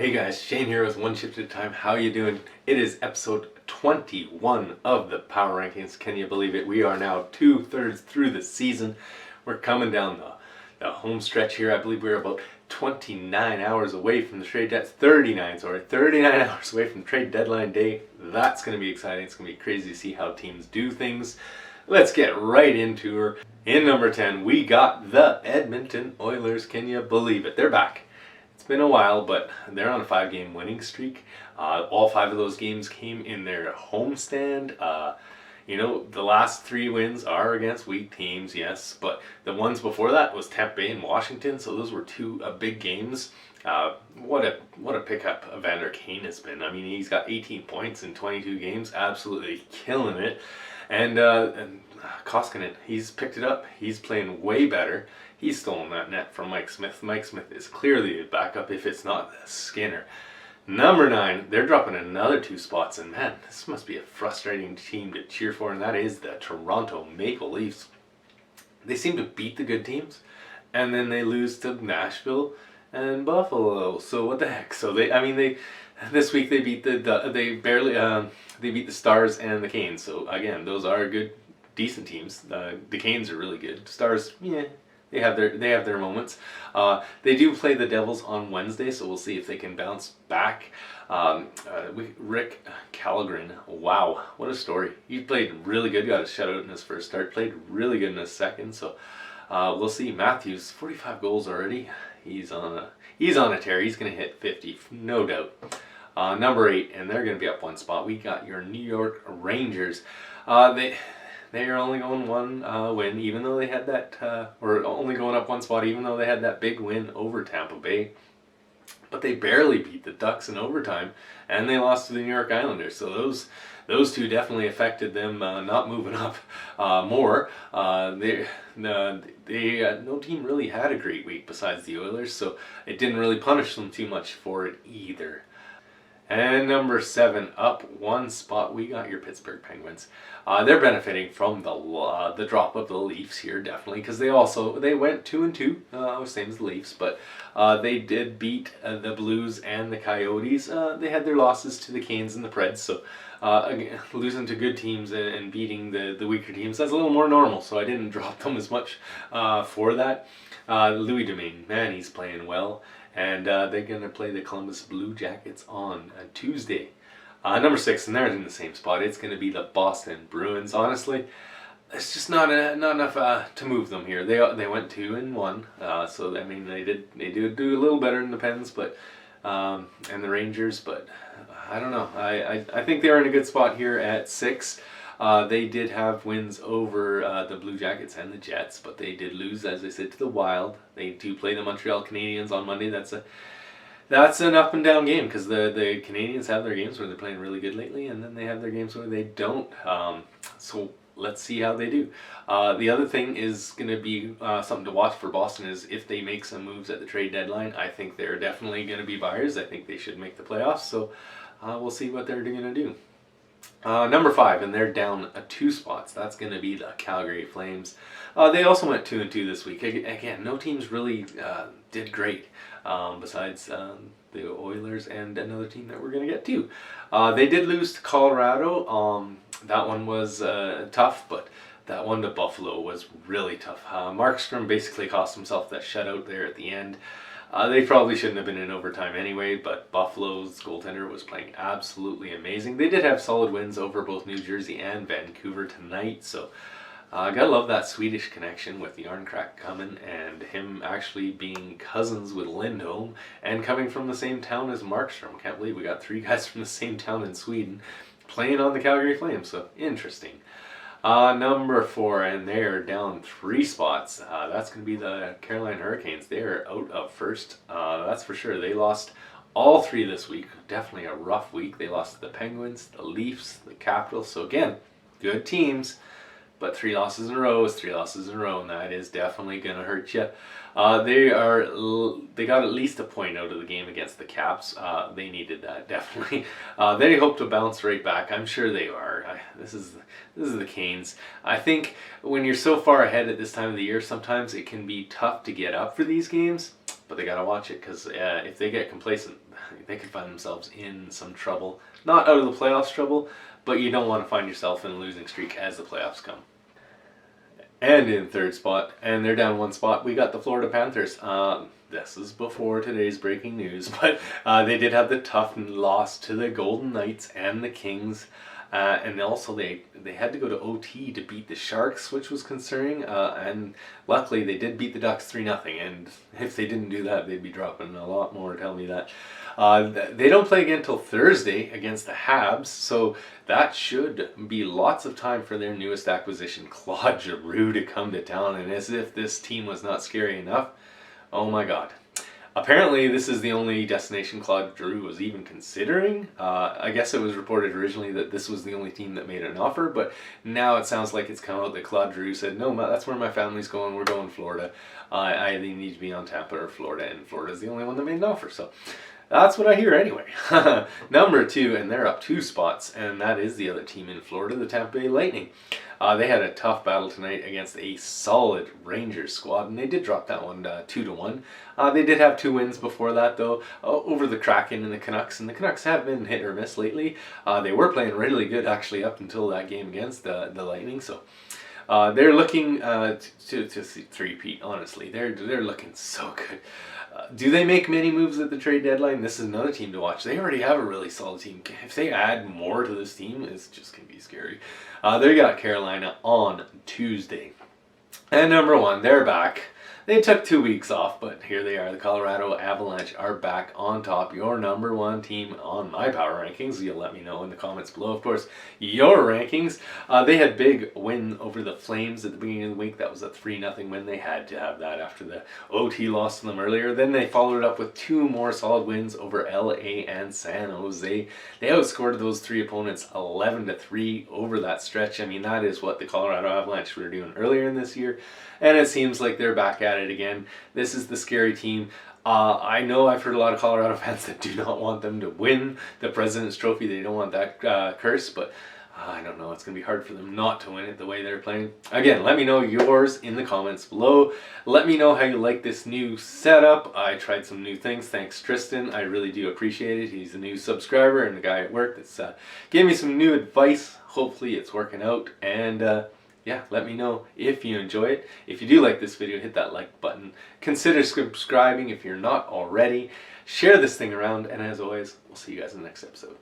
Hey guys, Shane here with One Shift at a Time. How you doing? It is episode 21 of the Power Rankings. Can you believe it? We are now 2/3 through the season. We're coming down the home stretch here. I believe we're about 29 hours away from the trade deadline. 39 hours away from trade deadline day. That's going to be exciting. It's going to be crazy to see how teams do things. Let's get right into her. In number 10, we got the Edmonton Oilers. Can you believe it? They're back. It's been a while, but they're on a 5-game winning streak. All 5 of those games came in their homestand. The last 3 wins are against weak teams, yes, but the ones before that was Tampa Bay and Washington, so those were 2 big games. What a pickup Evander Kane has been. I mean, he's got 18 points in 22 games, absolutely killing it. And Koskinen, he's picked it up. He's playing way better. He's stolen that net from Mike Smith. Mike Smith is clearly a backup if it's not Skinner. Number 9, they're dropping another 2 spots, and man, this must be a frustrating team to cheer for, and that is the Toronto Maple Leafs. They seem to beat the good teams, and then they lose to Nashville and Buffalo. So what the heck? So this week they beat they beat the Stars and the Canes. So again, those are good, decent teams. The Canes are really good. Stars, yeah. They have their moments. They do play the Devils on Wednesday, so we'll see if they can bounce back. Rick Callaghan, wow, what a story. He played really good, got a shutout in his first start, played really good in his second, so we'll see. Matthews, 45 goals already. He's on a tear. He's going to hit 50, no doubt. Number 8, and they're going to be up 1 spot. We got your New York Rangers. They are only going 1 win, even though they had that, or only going up 1 spot, even though they had that big win over Tampa Bay. But they barely beat the Ducks in overtime, and they lost to the New York Islanders. So those 2 definitely affected them not moving up more. No team really had a great week besides the Oilers, so it didn't really punish them too much for it either. And number 7, up 1 spot, we got your Pittsburgh Penguins. They're benefiting from the drop of the Leafs here, definitely, because they went 2-2, same as the Leafs, but they did beat the Blues and the Coyotes. They had their losses to the Canes and the Preds, so again, losing to good teams and beating the weaker teams, that's a little more normal, so I didn't drop them as much for that. Louis Domingue, man, he's playing well. And they're going to play the Columbus Blue Jackets on Tuesday. Number 6, and they're in the same spot. It's going to be the Boston Bruins. Honestly, it's just not enough to move them here. They went 2-1, so I mean they do a little better than the Pens, but and the Rangers. But I don't know. I think they're in a good spot here at 6. They did have wins over the Blue Jackets and the Jets, but they did lose, as I said, to the Wild. They do play the Montreal Canadiens on Monday. That's an up and down game, because the Canadiens have their games where they're playing really good lately, and then they have their games where they don't. So let's see how they do. The other thing is going to be something to watch for Boston is if they make some moves at the trade deadline. I think they're definitely going to be buyers. I think they should make the playoffs, so we'll see what they're going to do. Number 5, and they're down 2 spots. That's going to be the Calgary Flames. They also went 2-2 this week. Again, no teams really did great besides the Oilers and another team that we're going to get to. They did lose to Colorado. That one was tough, but that one to Buffalo was really tough. Markstrom basically cost himself that shutout there at the end. They probably shouldn't have been in overtime anyway, but Buffalo's goaltender was playing absolutely amazing. They did have solid wins over both New Jersey and Vancouver tonight, so gotta love that Swedish connection with Yarncrack coming and him actually being cousins with Lindholm and coming from the same town as Markstrom. Can't believe we got 3 guys from the same town in Sweden playing on the Calgary Flames, so interesting. Number 4, and they're down 3 spots. That's going to be the Carolina Hurricanes. They're out of first. That's for sure. They lost all 3 this week. Definitely a rough week. They lost to the Penguins, the Leafs, the Capitals. So again, good teams, but 3 losses in a row is 3 losses in a row, and that is definitely going to hurt you. They got at least a point out of the game against the Caps. They needed that, definitely. They hope to bounce right back. I'm sure they are. This is the Canes. I think when you're so far ahead at this time of the year, sometimes it can be tough to get up for these games. but they got to watch it because if they get complacent, they could find themselves in some trouble. Not out of the playoffs trouble, but you don't want to find yourself in a losing streak as the playoffs come. And in third spot, and they're down one spot, we got the Florida Panthers. This is before today's breaking news, but they did have the tough loss to the Golden Knights and the Kings. And also they had to go to OT to beat the Sharks, which was concerning. And luckily they did beat the Ducks 3-0. And if they didn't do that, they'd be dropping a lot more, tell me that. They don't play again until Thursday against the Habs. So that should be lots of time for their newest acquisition, Claude Giroux, to come to town. And as if this team was not scary enough, oh my God. Apparently, this is the only destination Claude Giroux was even considering. I guess it was reported originally that this was the only team that made an offer, but now it sounds like it's come out that Claude Giroux said, no, that's where my family's going. We're going to Florida. I either need to be on Tampa or Florida, and Florida's the only one that made an offer. So that's what I hear anyway. Number 2, and they're up 2 spots, and that is the other team in Florida, the Tampa Bay Lightning. They had a tough battle tonight against a solid Rangers squad, and they did drop that one 2-1. They did have 2 wins before that, though, over the Kraken and the Canucks, and the Canucks have been hit or miss lately. They were playing really good, actually, up until that game against the Lightning, so they're looking to three-peat, honestly. They're looking so good. Do they make many moves at the trade deadline? This is another team to watch. They already have a really solid team. If they add more to this team, it's just going to be scary. They got Carolina on Tuesday. And number 1, they're back. They took 2 weeks off, but here they are. The Colorado Avalanche are back on top. Your number 1 team on my power rankings. You'll let me know in the comments below, of course, your rankings. They had big win over the Flames at the beginning of the week. That was a 3-0 win. They had to have that after the OT loss to them earlier. Then they followed it up with 2 more solid wins over LA and San Jose. They outscored those 3 opponents 11-3 over that stretch. I mean, that is what the Colorado Avalanche were doing earlier in this year. And it seems like they're back at it again. This is the scary team. I know I've heard a lot of Colorado fans that do not want them to win the President's Trophy. They don't want that curse, but I don't know. It's going to be hard for them not to win it the way they're playing. Again, let me know yours in the comments below. Let me know how you like this new setup. I tried some new things. Thanks, Tristan. I really do appreciate it. He's a new subscriber and a guy at work that's gave me some new advice. Hopefully it's working out. And yeah, let me know if you enjoy it. If you do like this video, hit that like button. Consider subscribing if you're not already. Share this thing around. And as always, we'll see you guys in the next episode.